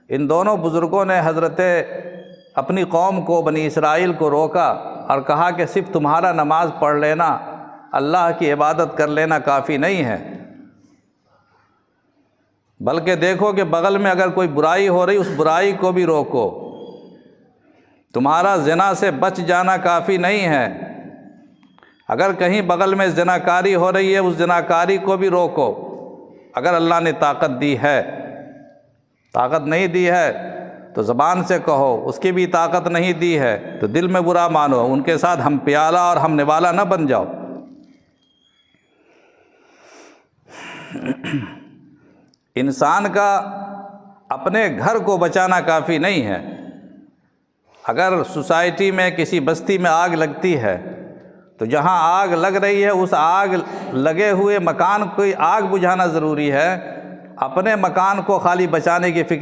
इन दोनों बुज़ुर्गों ने अपनी कौम को, बनी इसराइल को रोका और कहा कि सिर्फ तुम्हारा नमाज़ पढ़ लेना, अल्लाह की इबादत कर लेना काफ़ी नहीं है, बल्कि देखो कि बगल में अगर कोई बुराई हो रही उस बुराई को भी रोको। तुम्हारा ज़िना से बच जाना काफ़ी नहीं है, अगर कहीं बगल में ज़िनाकारी हो रही है उस ज़िनाकारी को भी रोको। अगर अल्लाह ने ताकत दी है, ताकत नहीं दी है तो ज़बान से कहो, उसकी भी ताकत नहीं दी है तो दिल में बुरा मानो, उनके साथ हम प्याला और हम निवाला न बन जाओ। इंसान का अपने घर को बचाना काफ़ी नहीं है। अगर सोसाइटी में किसी बस्ती में आग लगती है तो जहाँ आग लग रही है उस आग लगे हुए मकान को आग बुझाना ज़रूरी है, अपने मकान को खाली बचाने की फ़िक्र